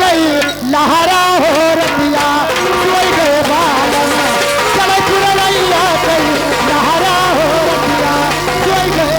कई लहरा हो रतिया सोई गए बालम चले पुरवैया कई लहरा हो रतिया सोई गए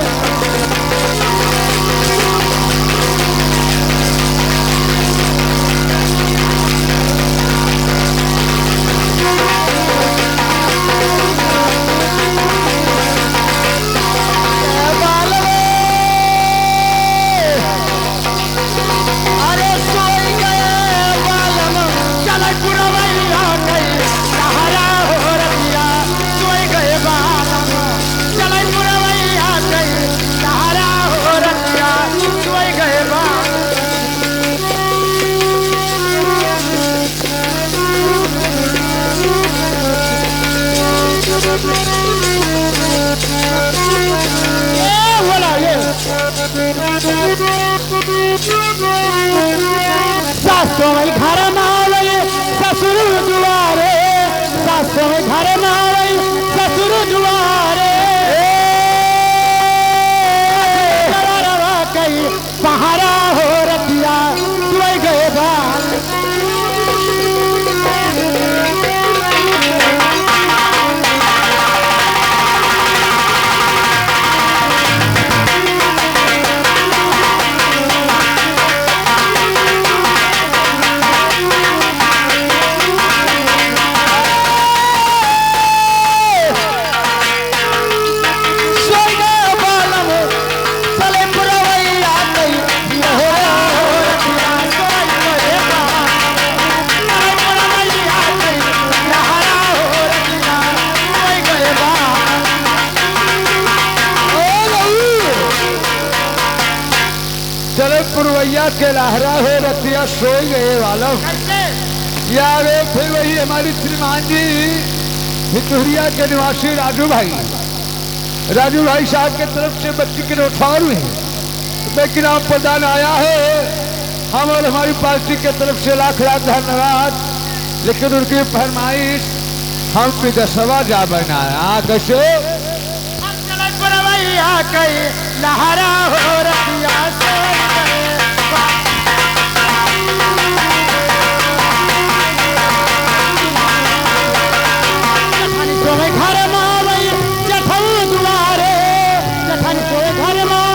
सासों में घर में आवे ससुर दुआरे सासों में घर में आवे ससुर दुआरे कई सहारा हो रतिया सोई गए बाल पुरवैया के लहरा हो रतिया सोई गए वाला यार फिर वही हमारी श्रीमान जी भितुरिया के निवासी राजू भाई साहब के तरफ से बच्ची के नौठार हुई लेकिन आप प्रदान आया है हम और हमारी पार्टी के तरफ से लाख लाख धन्यवाद लेकिन उनकी फरमाइश हम विदसवा जा बनाया कैसे लहरा हो रतिया घर में जठन दुआरे जठन को घर में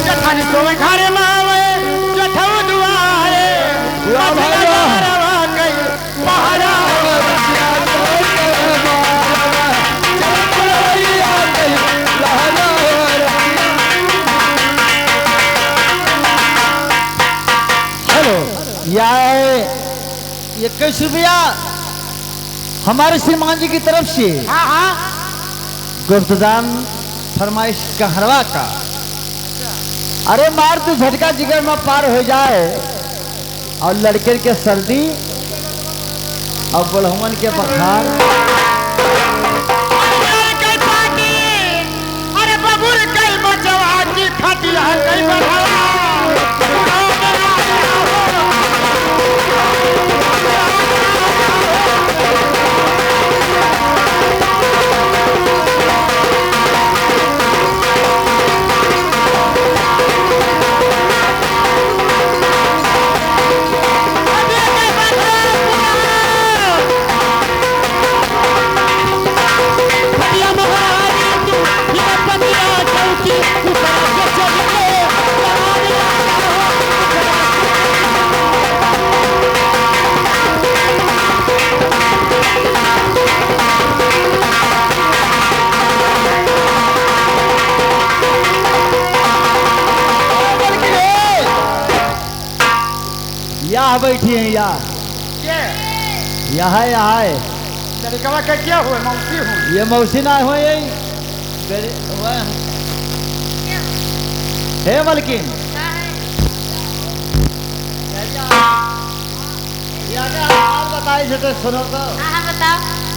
जठन को घर में जठन दुआरे महारा हेलो ये 21 रुपया हमारे श्रीमान जी की तरफ से गुप्तदान फरमाइश का हरवा का अरे मार तो झटका जिगर में पार हो जाए और लड़के के सर्दी और बुढ़वन के बखार अरे बबुर कई बचवा की खटिया कई बढ़ावा यहाँ बैठी है यहाँ है लड़का का क्या हुआ मौसी हूँ ये मौसी ना हो यही हे मलकिन बताइए सुनो तो बताओ